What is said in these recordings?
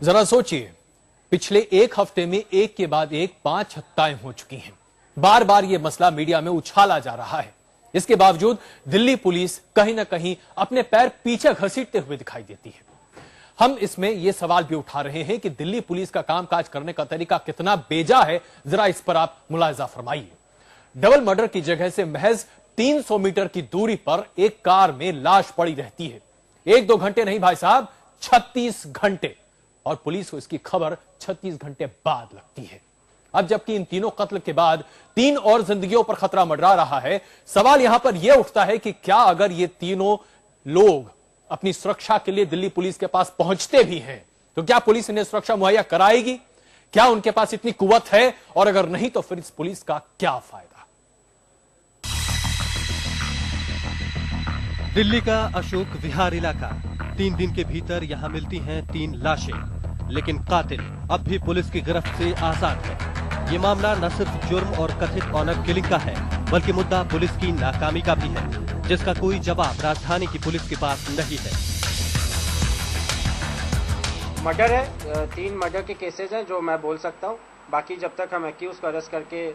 जरा सोचिए, पिछले एक हफ्ते में एक के बाद एक 5 हत्याएं हो चुकी हैं। बार बार यह मसला मीडिया में उछाला जा रहा है। इसके बावजूद दिल्ली पुलिस कहीं ना कहीं अपने पैर पीछे घसीटते हुए दिखाई देती है। हम इसमें यह सवाल भी उठा रहे हैं कि दिल्ली पुलिस का कामकाज करने का तरीका कितना बेजा है। जरा इस पर आप मुलाहिजा फरमाइए। डबल मर्डर की जगह से महज 300 मीटर की दूरी पर एक कार में लाश पड़ी रहती है। 1-2 घंटे नहीं भाई साहब, 36 घंटे। और पुलिस को इसकी खबर 36 घंटे बाद लगती है। अब जबकि इन तीनों कत्ल के बाद 3 और जिंदगियों पर खतरा मंडरा रहा है, सवाल यहां पर यह उठता है कि क्या अगर ये तीनों लोग अपनी सुरक्षा के लिए दिल्ली पुलिस के पास पहुंचते भी हैं तो क्या पुलिस इन्हें सुरक्षा मुहैया कराएगी? क्या उनके पास इतनी कुव्वत है? और अगर नहीं तो फिर इस पुलिस का क्या फायदा? दिल्ली का अशोक विहार इलाका। 3 दिन के भीतर यहां मिलती हैं 3 लाशें, लेकिन कातिल अब भी पुलिस की गिरफ्त से आजाद है। ये मामला न सिर्फ जुर्म और कथित ऑनर किलिंग का है, बल्कि मुद्दा पुलिस की नाकामी का भी है, जिसका कोई जवाब राजधानी की पुलिस के पास नहीं है। मर्डर है, 3 मर्डर के केसेस हैं जो मैं बोल सकता हूँ। बाकी जब तक हम एक्यूज को अरेस्ट करके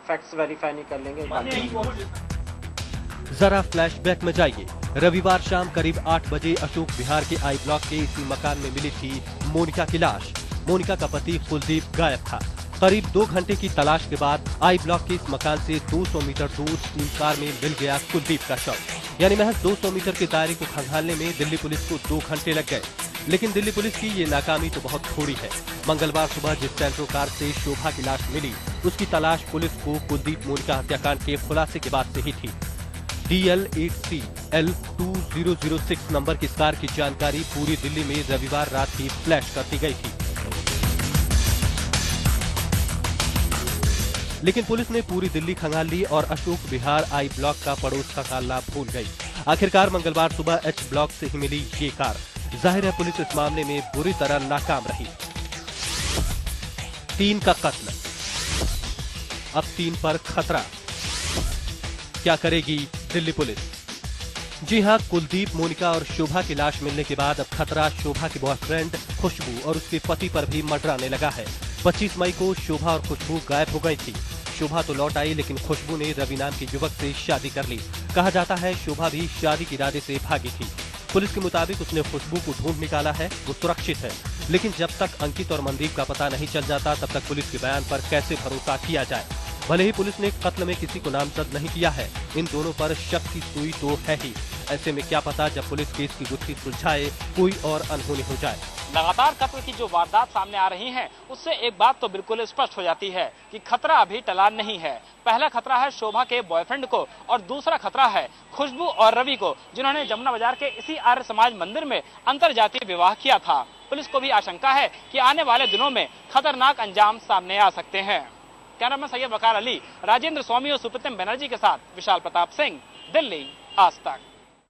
फैक्ट्स वेरीफाई नहीं कर लेंगे। जरा फ्लैशबैक में जाइए। रविवार शाम करीब 8 बजे अशोक विहार के आई ब्लॉक के इसी मकान में मिली थी मोनिका की लाश। मोनिका का पति कुलदीप गायब था। करीब 2 घंटे की तलाश के बाद आई ब्लॉक के इस मकान से 200 मीटर दूर 3 कार में मिल गया कुलदीप का शव। यानी महज 200 मीटर के दायरे को खंगालने में दिल्ली पुलिस को 2 घंटे लग गए। लेकिन दिल्ली पुलिस की ये नाकामी तो बहुत थोड़ी है। मंगलवार सुबह जिस सेंट्रो कार से शोभा की लाश मिली, उसकी तलाश पुलिस को कुलदीप मोनिका हत्याकांड के खुलासे के बाद से ही थी। DL8CL2006 नंबर की इस कार की जानकारी पूरी दिल्ली में रविवार रात ही फ्लैश कर दी गई थी। लेकिन पुलिस ने पूरी दिल्ली खंगाल ली और अशोक विहार आई ब्लॉक का पड़ोस का काला भूल गई। आखिरकार मंगलवार सुबह एच ब्लॉक से ही मिली ये कार। जाहिर है पुलिस इस मामले में बुरी तरह नाकाम रही। 3 का कत्ल, अब 3 पर खतरा। क्या करेगी दिल्ली पुलिस? जी हां, कुलदीप, मोनिका और शोभा की लाश मिलने के बाद अब खतरा शोभा की बॉयफ्रेंड खुशबू और उसके पति पर भी मंडराने लगा है। 25 मई को शोभा और खुशबू गायब हो गई थी। शोभा तो लौट आई, लेकिन खुशबू ने रवि नाम के युवक से शादी कर ली। कहा जाता है शोभा भी शादी के इरादे से भागी थी। पुलिस के मुताबिक उसने खुशबू को ढूंढ निकाला है, वो सुरक्षित है। लेकिन जब तक अंकित और मनदीप का पता नहीं चल जाता, तब तक पुलिस के बयान पर कैसे भरोसा किया जाए? भले ही पुलिस ने कत्ल में किसी को नामजद नहीं किया है, इन दोनों पर शक की सुई तो है ही। ऐसे में क्या पता जब पुलिस केस की गुत्थी सुलझाए कोई और अनहोनी हो जाए। लगातार कत्ल की जो वारदात सामने आ रही हैं, उससे एक बात तो बिल्कुल स्पष्ट हो जाती है कि खतरा अभी टला नहीं है। पहला खतरा है शोभा के बॉयफ्रेंड को और दूसरा खतरा है खुशबू और रवि को, जिन्होंने जमुना बाजार के इसी आर्य समाज मंदिर में अंतरजातीय विवाह किया था। पुलिस को भी आशंका है कि आने वाले दिनों में खतरनाक अंजाम सामने आ सकते हैं। कैमरामैन सैयद वकार अली, राजेंद्र स्वामी और सुप्रीतम बनर्जी के साथ विशाल प्रताप सिंह, दिल्ली, आज तक।